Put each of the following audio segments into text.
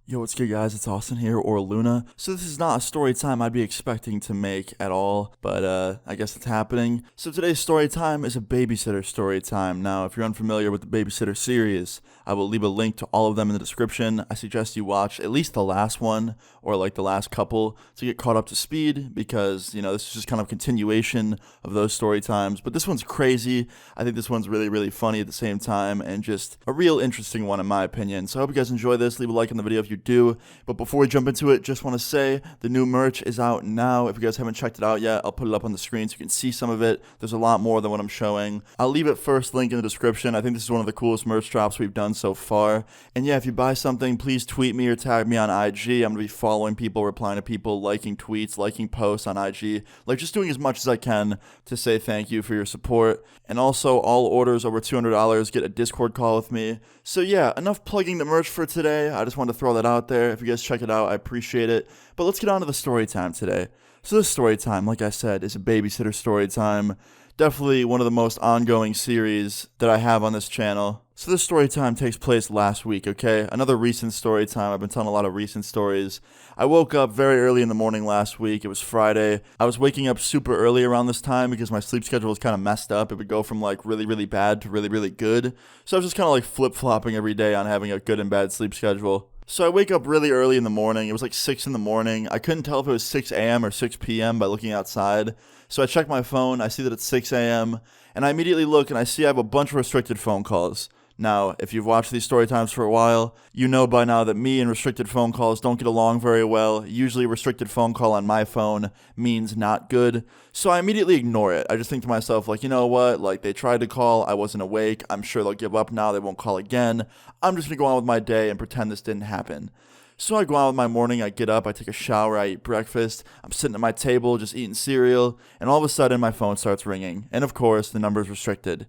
Yo, what's good, guys? It's Austin here, or Luna. So this is not a story time I'd be expecting to make at all, but I guess it's happening. So today's story time is a babysitter story time. Now, if you're unfamiliar with the Babysitter series, I will leave a link to all of them in the description. I suggest you watch at least the last one, or like the last couple, to get caught up to speed, because, this is just kind of continuation of those story times. But this one's crazy. I think this one's really, really funny at the same time, and just a real interesting one in my opinion. So I hope you guys enjoy this. Leave a like on the video if you do. But before we jump into it, just want to say the new merch is out now. If you guys haven't checked it out yet, I'll put it up on the screen so you can see some of it. There's a lot more than what I'm showing. I'll leave it first link in the description. I think this is one of the coolest merch drops we've done so far. And yeah, if you buy something, please tweet me or tag me on IG. I'm going to be following people, replying to people, liking tweets, liking posts on IG. Like, just doing as much as I can to say thank you for your support. And also, all orders over $200 get a Discord call with me. So yeah, enough plugging the merch for today. I just wanted to throw that out there. If you guys check it out, I appreciate it. But let's get on to the story time today. So this story time, like I said, is a babysitter story time. Definitely one of the most ongoing series that I have on this channel. So this story time takes place last week, okay? Another recent story time. I've been telling a lot of recent stories. I woke up very early in the morning last week. It was Friday. I was waking up super early around this time because my sleep schedule was kind of messed up. It would go from like really, really bad to really, really good. So I was just kind of like flip-flopping every day on having a good and bad sleep schedule. So I wake up really early in the morning. It was like 6 in the morning. I couldn't tell if it was 6 a.m. or 6 p.m. by looking outside. So I check my phone. I see that it's 6 a.m. And I immediately look and I see I have a bunch of restricted phone calls. Now, if you've watched these story times for a while, you know by now that me and restricted phone calls don't get along very well. Usually a restricted phone call on my phone means not good. So I immediately ignore it. I just think to myself, like, you know what? Like, they tried to call. I wasn't awake. I'm sure they'll give up now. They won't call again. I'm just going to go on with my day and pretend this didn't happen. So I go on with my morning, I get up, I take a shower, I eat breakfast, I'm sitting at my table just eating cereal, and all of a sudden my phone starts ringing. And of course, the number's restricted.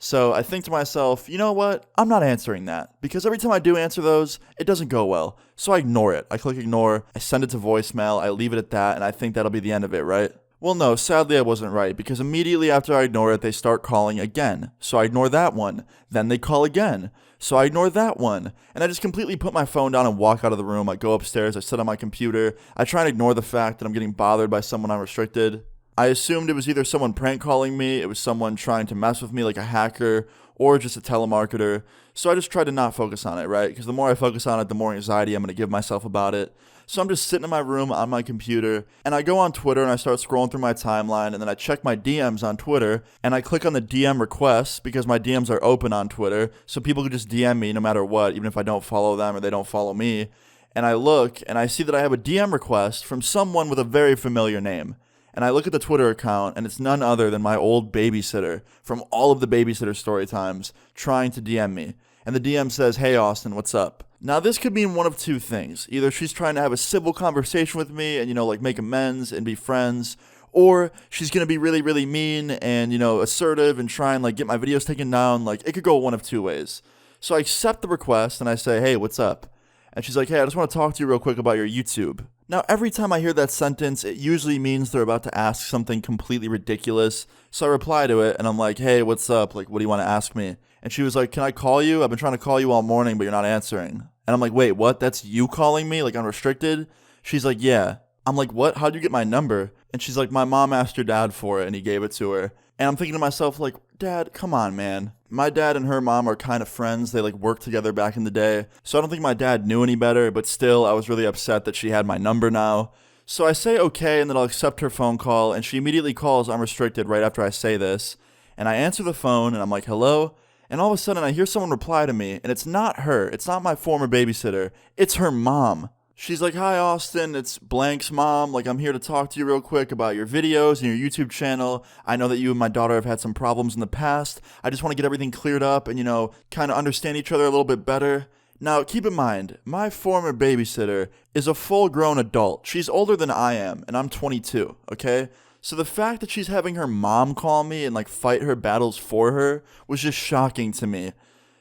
So I think to myself, you know what? I'm not answering that, because every time I do answer those, it doesn't go well. So I ignore it. I click ignore, I send it to voicemail, I leave it at that, and I think that'll be the end of it, right? Well, no, sadly I wasn't right, because immediately after I ignore it, they start calling again. So I ignore that one. Then they call again. So I ignore that one. And I just completely put my phone down and walk out of the room. I go upstairs, I sit on my computer, I try and ignore the fact that I'm getting bothered by someone unrestricted. I assumed it was either someone prank calling me, it was someone trying to mess with me like a hacker, or just a telemarketer. So I just tried to not focus on it, right? Because the more I focus on it, the more anxiety I'm going to give myself about it. So I'm just sitting in my room on my computer, and I go on Twitter and I start scrolling through my timeline, and then I check my DMs on Twitter, and I click on the DM requests because my DMs are open on Twitter, so people can just DM me no matter what, even if I don't follow them or they don't follow me. And I look, and I see that I have a DM request from someone with a very familiar name. And I look at the Twitter account, and it's none other than my old babysitter from all of the babysitter story times trying to DM me. And the DM says, "Hey Austin, what's up?" Now this could mean one of two things. Either she's trying to have a civil conversation with me and, like make amends and be friends, or she's going to be really, really mean and, assertive and try and like get my videos taken down. Like, it could go one of two ways. So I accept the request and I say, "Hey, what's up?" And she's like, "Hey, I just want to talk to you real quick about your YouTube." Now, every time I hear that sentence, it usually means they're about to ask something completely ridiculous. So I reply to it, and I'm like, "Hey, what's up? Like, what do you want to ask me?" And she was like, "Can I call you? I've been trying to call you all morning, but you're not answering." And I'm like, "Wait, what? That's you calling me, like, unrestricted?" She's like, "Yeah." I'm like, "What? How'd you get my number?" And she's like, "My mom asked your dad for it, and he gave it to her." And I'm thinking to myself, like, "Dad, come on, man. My dad and her mom are kind of friends. They, like, worked together back in the day. So I don't think my dad knew any better, but still, I was really upset that she had my number now." So I say okay, and then I'll accept her phone call, and she immediately calls unrestricted right after I say this. And I answer the phone, and I'm like, "Hello?" And all of a sudden, I hear someone reply to me, and it's not her. It's not my former babysitter. It's her mom. She's like, "Hi, Austin, it's Blank's mom. Like, I'm here to talk to you real quick about your videos and your YouTube channel. I know that you and my daughter have had some problems in the past. I just want to get everything cleared up and, kind of understand each other a little bit better." Now, keep in mind, my former babysitter is a full-grown adult. She's older than I am, and I'm 22, okay? So the fact that she's having her mom call me and, like, fight her battles for her was just shocking to me.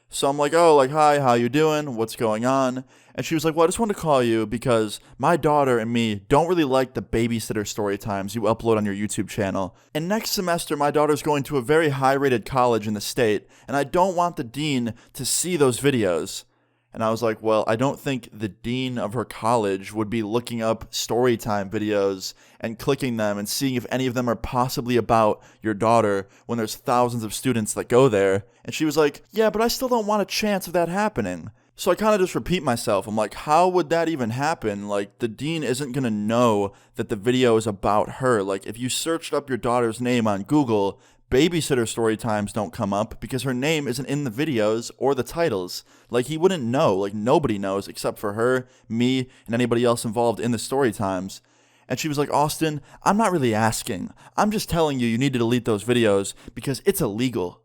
So I'm like, "Oh, like, hi, how you doing? What's going on?" And she was like, "Well, I just wanted to call you because my daughter and me don't really like the babysitter story times you upload on your YouTube channel. And next semester, my daughter's going to a very high-rated college in the state, and I don't want the dean to see those videos." And I was like, well, I don't think the dean of her college would be looking up story time videos and clicking them and seeing if any of them are possibly about your daughter when there's thousands of students that go there. And she was like, yeah, but I still don't want a chance of that happening. So I kind of just repeat myself. I'm like, how would that even happen? Like, the dean isn't going to know that the video is about her. Like, if you searched up your daughter's name on Google, Babysitter story times don't come up because her name isn't in the videos or the titles. Like, he wouldn't know. Like, nobody knows except for her, me, and anybody else involved in the story times. And she was like, Austin, I'm not really asking. I'm just telling you need to delete those videos because it's illegal.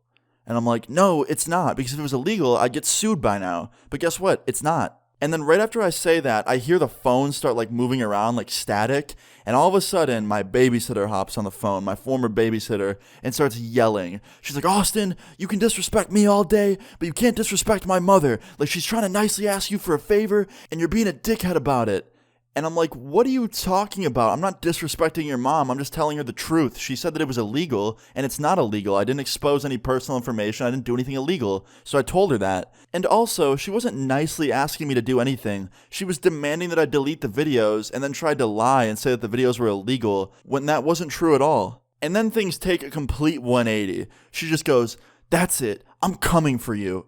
And I'm like, no, it's not, because if it was illegal, I'd get sued by now. But guess what? It's not. And then right after I say that, I hear the phone start like moving around like static. And all of a sudden, my babysitter hops on the phone, my former babysitter, and starts yelling. She's like, Austin, you can disrespect me all day, but you can't disrespect my mother. Like, she's trying to nicely ask you for a favor, and you're being a dickhead about it. And I'm like, what are you talking about? I'm not disrespecting your mom. I'm just telling her the truth. She said that it was illegal, and it's not illegal. I didn't expose any personal information. I didn't do anything illegal. So I told her that. And also, she wasn't nicely asking me to do anything. She was demanding that I delete the videos and then tried to lie and say that the videos were illegal when that wasn't true at all. And then things take a complete 180. She just goes, that's it. I'm coming for you.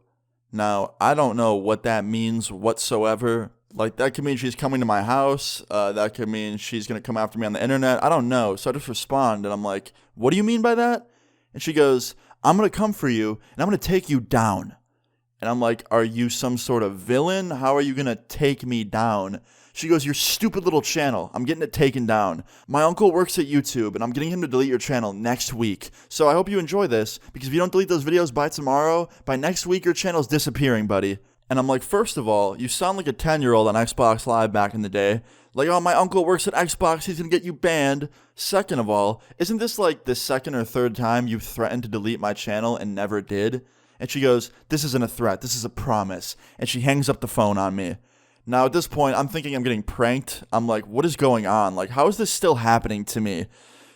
Now, I don't know what that means whatsoever. Like, that could mean she's coming to my house. That could mean she's going to come after me on the internet. I don't know. So I just respond, and I'm like, what do you mean by that? And she goes, I'm going to come for you, and I'm going to take you down. And I'm like, are you some sort of villain? How are you going to take me down? She goes, your stupid little channel. I'm getting it taken down. My uncle works at YouTube, and I'm getting him to delete your channel next week. So I hope you enjoy this, because if you don't delete those videos by tomorrow, by next week, your channel's disappearing, buddy. And I'm like, first of all, you sound like a 10-year-old on Xbox Live back in the day. Like, oh, my uncle works at Xbox, he's gonna get you banned. Second of all, isn't this like the second or third time you've threatened to delete my channel and never did? And she goes, this isn't a threat, this is a promise. And she hangs up the phone on me. Now, at this point, I'm thinking I'm getting pranked. I'm like, what is going on? Like, how is this still happening to me?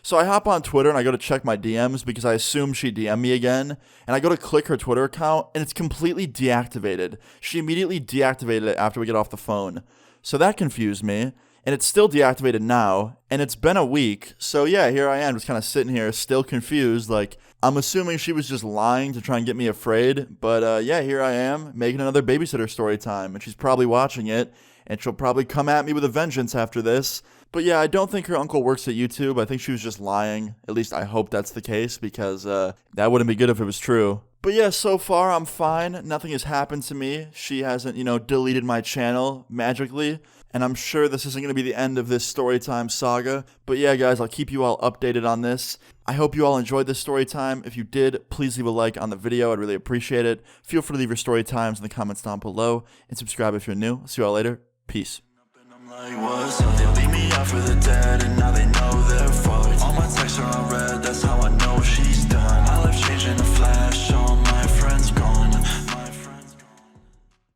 So I hop on Twitter and I go to check my DMs because I assume she DM'd me again. And I go to click her Twitter account and it's completely deactivated. She immediately deactivated it after we get off the phone. So that confused me. And it's still deactivated now. And it's been a week. So yeah, here I am just kind of sitting here still confused. Like, I'm assuming she was just lying to try and get me afraid. But yeah, here I am making another babysitter story time. And she's probably watching it. And she'll probably come at me with a vengeance after this. But yeah, I don't think her uncle works at YouTube. I think she was just lying. At least I hope that's the case, because that wouldn't be good if it was true. But yeah, so far I'm fine. Nothing has happened to me. She hasn't, deleted my channel magically. And I'm sure this isn't going to be the end of this storytime saga. But yeah, guys, I'll keep you all updated on this. I hope you all enjoyed this story time. If you did, please leave a like on the video. I'd really appreciate it. Feel free to leave your story times in the comments down below. And subscribe if you're new. See you all later. Peace. Like, what's up? They leave me out for the dead, and now they know their fault. All my texts are